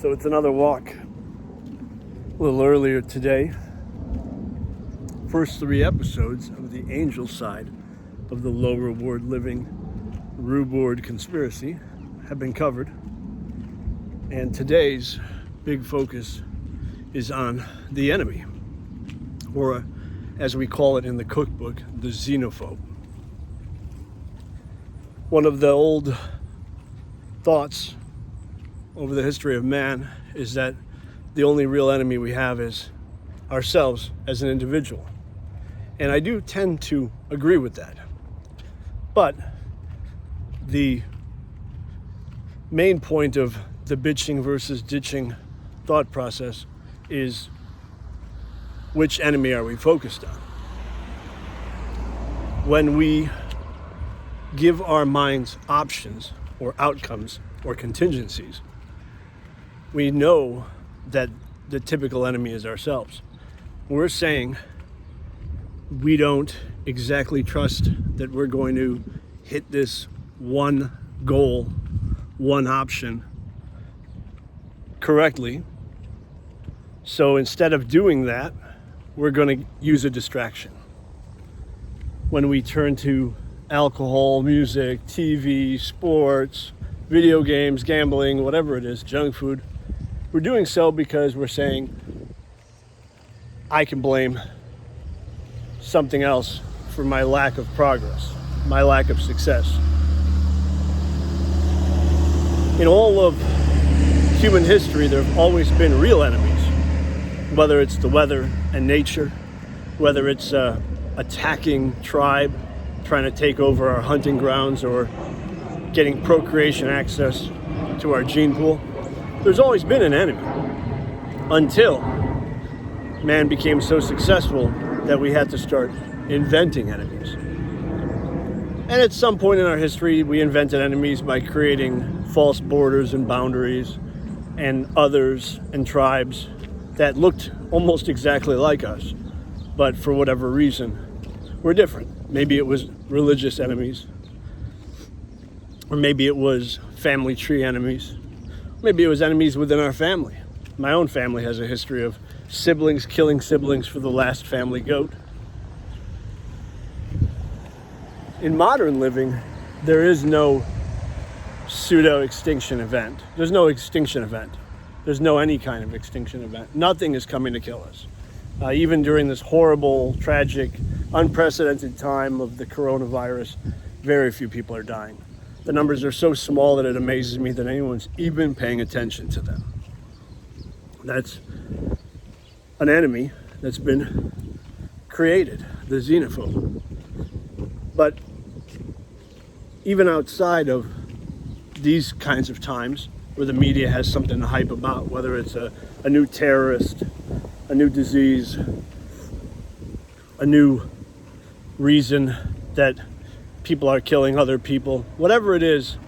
So it's another walk. A little earlier today, first 3 episodes of the angel side of the low reward living reward conspiracy have been covered. And today's big focus is on the enemy, or as we call it in the cookbook, the xenophobe. One of the old thoughts over the history of man is that the only real enemy we have is ourselves as an individual. And I do tend to agree with that. But the main point of the bitching versus ditching thought process is, which enemy are we focused on? When we give our minds options or outcomes or contingencies, we know that the typical enemy is ourselves. We're saying we don't exactly trust that we're going to hit this one goal, one option correctly. So instead of doing that, we're going to use a distraction. When we turn to alcohol, music, TV, sports, video games, gambling, whatever it is, junk food, we're doing so because we're saying, I can blame something else for my lack of progress, my lack of success. In all of human history, there have always been real enemies, whether it's the weather and nature, whether it's attacking tribe trying to take over our hunting grounds, or getting procreation access to our gene pool. There's always been an enemy until man became so successful that we had to start inventing enemies. And at some point in our history, we invented enemies by creating false borders and boundaries and others and tribes that looked almost exactly like us, but for whatever reason, were different. Maybe it was religious enemies, or maybe it was family tree enemies. Maybe it was enemies within our family. My own family has a history of siblings killing siblings for the last family goat. In modern living, there is no pseudo-extinction event. There's no extinction event. There's no any kind of extinction event. Nothing is coming to kill us. Even during this horrible, tragic, unprecedented time of the coronavirus, very few people are dying. The numbers are so small that it amazes me that anyone's even paying attention to them. That's an enemy that's been created, the xenophobe. But even outside of these kinds of times where the media has something to hype about, whether it's a new terrorist, a new disease, a new reason that people are killing other people, whatever it is,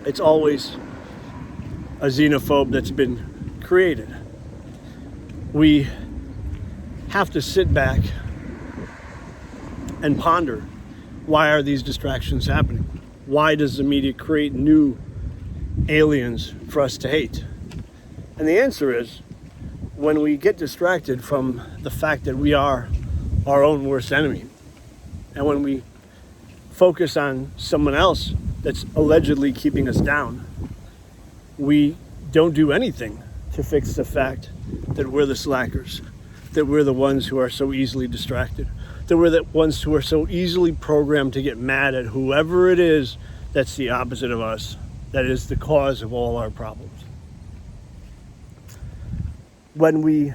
it's always a xenophobe that's been created. We have to sit back and ponder, why are these distractions happening? Why does the media create new aliens for us to hate? And the answer is, when we get distracted from the fact that we are our own worst enemy, and when we focus on someone else that's allegedly keeping us down, we don't do anything to fix the fact that we're the slackers, that we're the ones who are so easily distracted, that we're the ones who are so easily programmed to get mad at whoever it is that's the opposite of us, that is the cause of all our problems. When we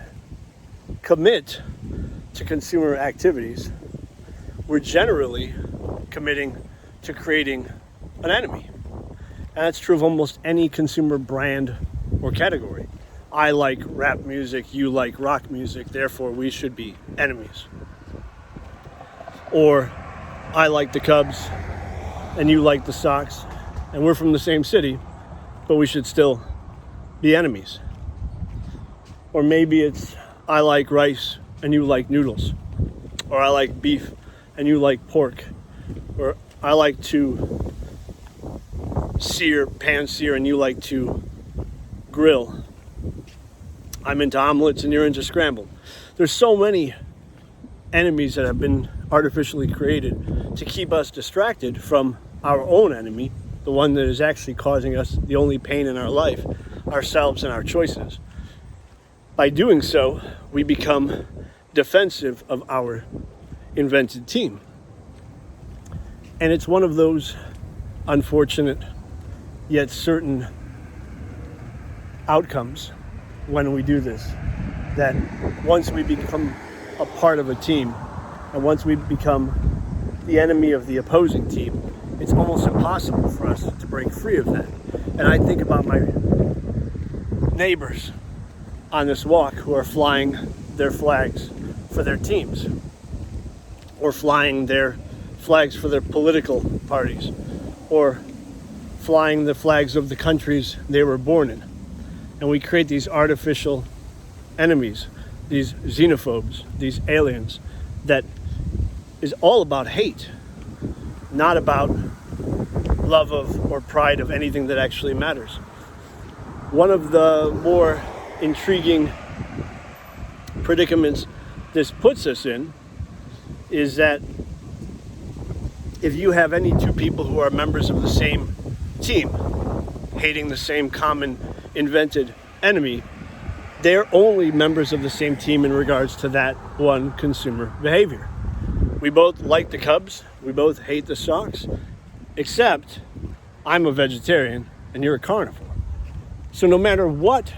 commit to consumer activities, we're generally committing to creating an enemy. And that's true of almost any consumer brand or category. I like rap music, you like rock music, therefore we should be enemies. Or I like the Cubs and you like the Sox, and we're from the same city, but we should still be enemies. Or maybe it's I like rice and you like noodles, or I like beef and you like pork, or I like to pan sear and you like to grill. I'm into omelets and you're into scrambled. There's so many enemies that have been artificially created to keep us distracted from our own enemy, the one that is actually causing us the only pain in our life, ourselves and our choices. By doing so, we become defensive of our invented team. And it's one of those unfortunate yet certain outcomes when we do this, that once we become a part of a team and once we become the enemy of the opposing team, it's almost impossible for us to break free of that. And I think about my neighbors on this walk who are flying their flags for their teams, or flying their flags for their political parties, or flying the flags of the countries they were born in. And we create these artificial enemies, these xenophobes, these aliens, that is all about hate, not about love of or pride of anything that actually matters. One of the more intriguing predicaments this puts us in is that if you have any two people who are members of the same team, hating the same common invented enemy, they're only members of the same team in regards to that one consumer behavior. We both like the Cubs, we both hate the Sox, except I'm a vegetarian and you're a carnivore. So no matter what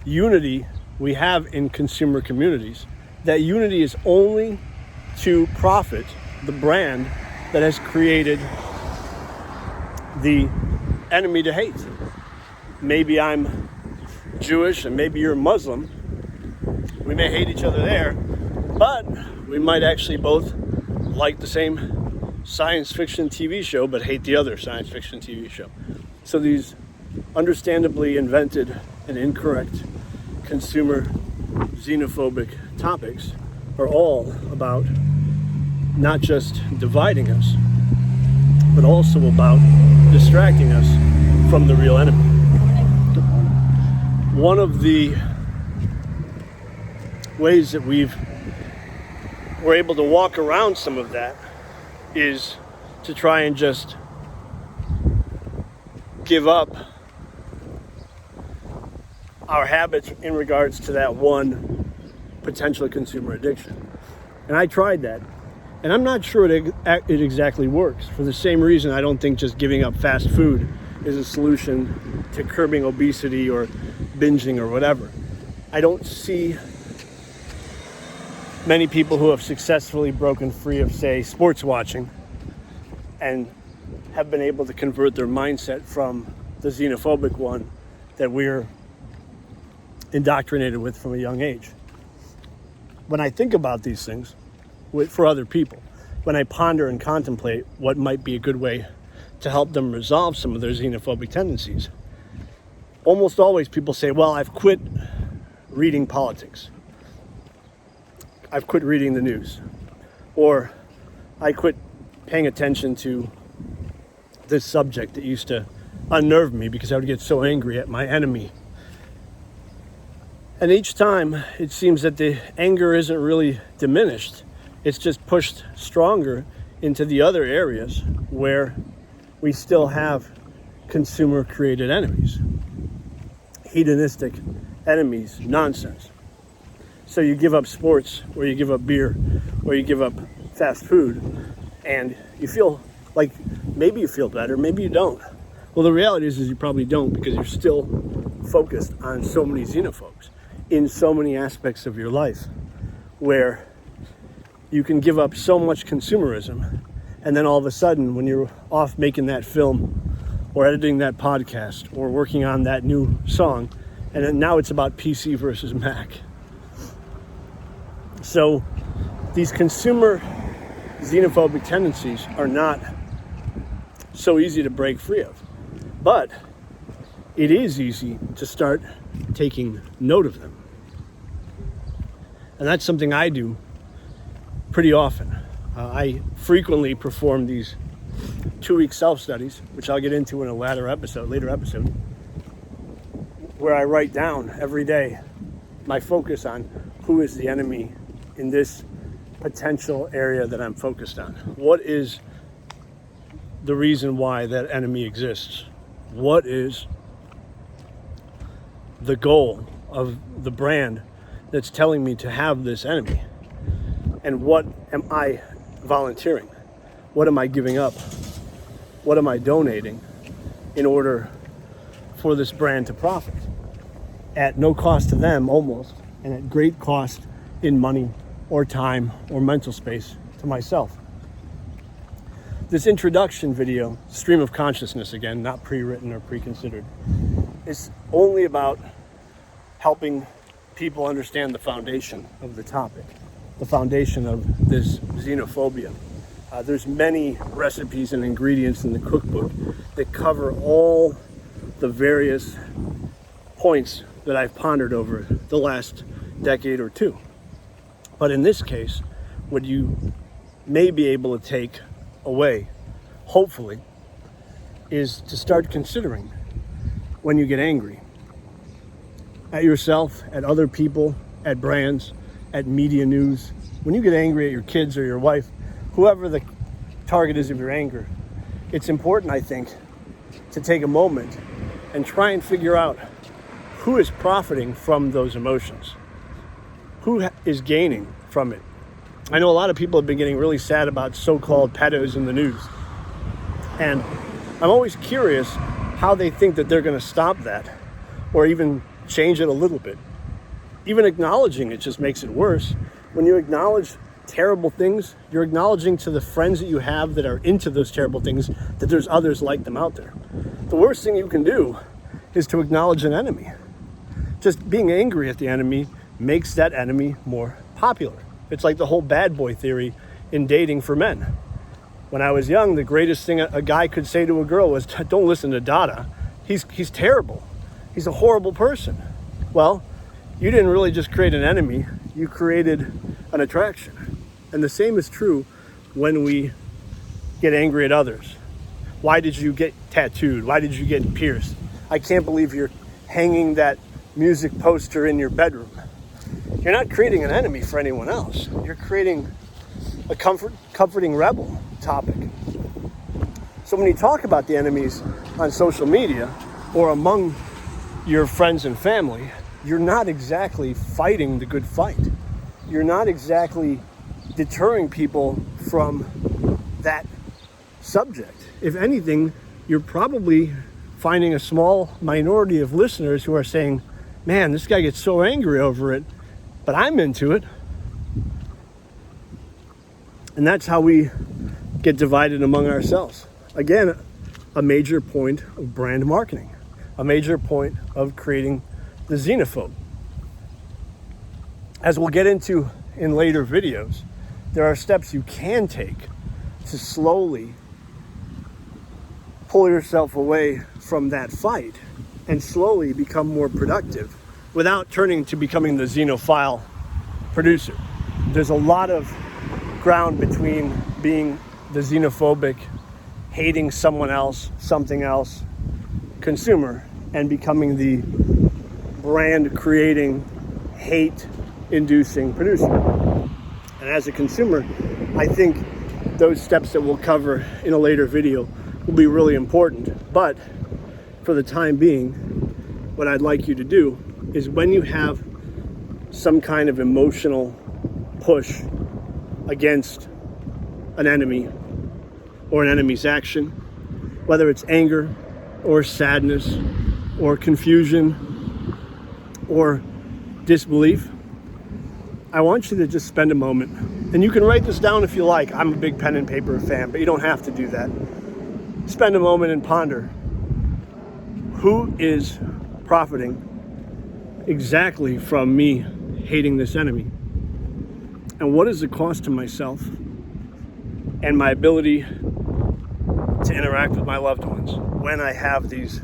unity we have in consumer communities, that unity is only to profit the brand that has created the enemy to hate. Maybe I'm Jewish and maybe you're Muslim. We may hate each other there, but we might actually both like the same science fiction TV show, but hate the other science fiction TV show. So these understandably invented and incorrect consumer xenophobic topics are all about not just dividing us, but also about distracting us from the real enemy. One of the ways that we're able to walk around some of that is to try and just give up our habits in regards to that one potential consumer addiction. And I tried that. And I'm not sure it exactly works. For the same reason, I don't think just giving up fast food is a solution to curbing obesity or binging or whatever. I don't see many people who have successfully broken free of, say, sports watching and have been able to convert their mindset from the xenophobic one that we're indoctrinated with from a young age. When I think about these things for other people, when I ponder and contemplate what might be a good way to help them resolve some of their xenophobic tendencies, almost always people say, well, I've quit reading politics. I've quit reading the news. Or I quit paying attention to this subject that used to unnerve me because I would get so angry at my enemy. And each time it seems that the anger isn't really diminished. It's just pushed stronger into the other areas where we still have consumer-created enemies. Hedonistic enemies, nonsense. So you give up sports, or you give up beer, or you give up fast food, and you feel like maybe you feel better, maybe you don't. Well, the reality is you probably don't, because you're still focused on so many xenophobes in so many aspects of your life, where you can give up so much consumerism, and then all of a sudden, when you're off making that film, or editing that podcast, or working on that new song, and then now it's about PC versus Mac. So these consumer xenophobic tendencies are not so easy to break free of. But it is easy to start taking note of them. And that's something I do pretty often. I frequently perform these 2-week self-studies, which I'll get into in a later episode, where I write down every day my focus on who is the enemy in this potential area that I'm focused on. What is the reason why that enemy exists? What is the goal of the brand that's telling me to have this enemy? And what am I volunteering? What am I giving up? What am I donating in order for this brand to profit? At no cost to them, almost, and at great cost in money or time or mental space to myself. This introduction video, stream of consciousness again, not pre-written or pre-considered, is only about helping people understand the foundation of the topic, the foundation of this xenophobia. There's many recipes and ingredients in the cookbook that cover all the various points that I've pondered over the last decade or two. But in this case, what you may be able to take away, hopefully, is to start considering when you get angry at yourself, at other people, at brands, at media news. When you get angry at your kids or your wife, whoever the target is of your anger, it's important, I think, to take a moment and try and figure out who is profiting from those emotions. Who is gaining from it? I know a lot of people have been getting really sad about so-called pedos in the news. And I'm always curious how they think that they're going to stop that or even change it a little bit. Even acknowledging it just makes it worse. When you acknowledge terrible things, you're acknowledging to the friends that you have that are into those terrible things that there's others like them out there. The worst thing you can do is to acknowledge an enemy. Just being angry at the enemy makes that enemy more popular. It's like the whole bad boy theory in dating for men. When I was young, the greatest thing a guy could say to a girl was, don't listen to Dada. He's terrible. He's a horrible person. Well, you didn't really just create an enemy, you created an attraction. And the same is true when we get angry at others. Why did you get tattooed? Why did you get pierced? I can't believe you're hanging that music poster in your bedroom. You're not creating an enemy for anyone else. You're creating a comforting rebel topic. So when you talk about the enemies on social media or among your friends and family, you're not exactly fighting the good fight. You're not exactly deterring people from that subject. If anything, you're probably finding a small minority of listeners who are saying, man, this guy gets so angry over it, but I'm into it. And that's how we get divided among ourselves. Again, a major point of brand marketing, a major point of creating the xenophobe. As we'll get into in later videos, there are steps you can take to slowly pull yourself away from that fight and slowly become more productive without turning to becoming the xenophile producer. There's a lot of ground between being the xenophobic, hating someone else, something else consumer, and becoming the brand creating, hate inducing producer. And as a consumer, I think those steps that we'll cover in a later video will be really important. But for the time being, what I'd like you to do is when you have some kind of emotional push against an enemy or an enemy's action, whether it's anger or sadness or confusion or disbelief, I want you to just spend a moment, and you can write this down if you like. I'm a big pen and paper fan, but you don't have to do that. Spend a moment and ponder, who is profiting exactly from me hating this enemy? And what is the cost to myself and my ability to interact with my loved ones when I have these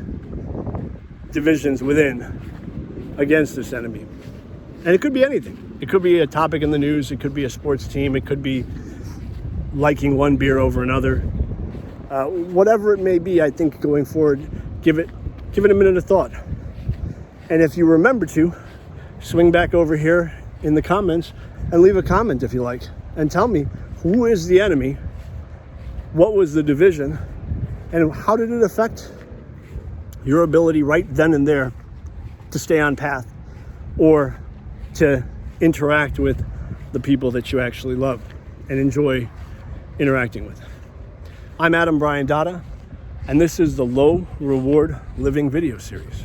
divisions within against this enemy? And it could be anything. It could be a topic in the news. It could be a sports team. It could be liking one beer over another. Whatever it may be, I think going forward, give it a minute of thought. And if you remember to, swing back over here in the comments and leave a comment if you like, and tell me who is the enemy, what was the division, and how did it affect your ability right then and there to stay on path or to interact with the people that you actually love and enjoy interacting with. I'm Adam Brian Dada, and this is the Low Reward Living video series.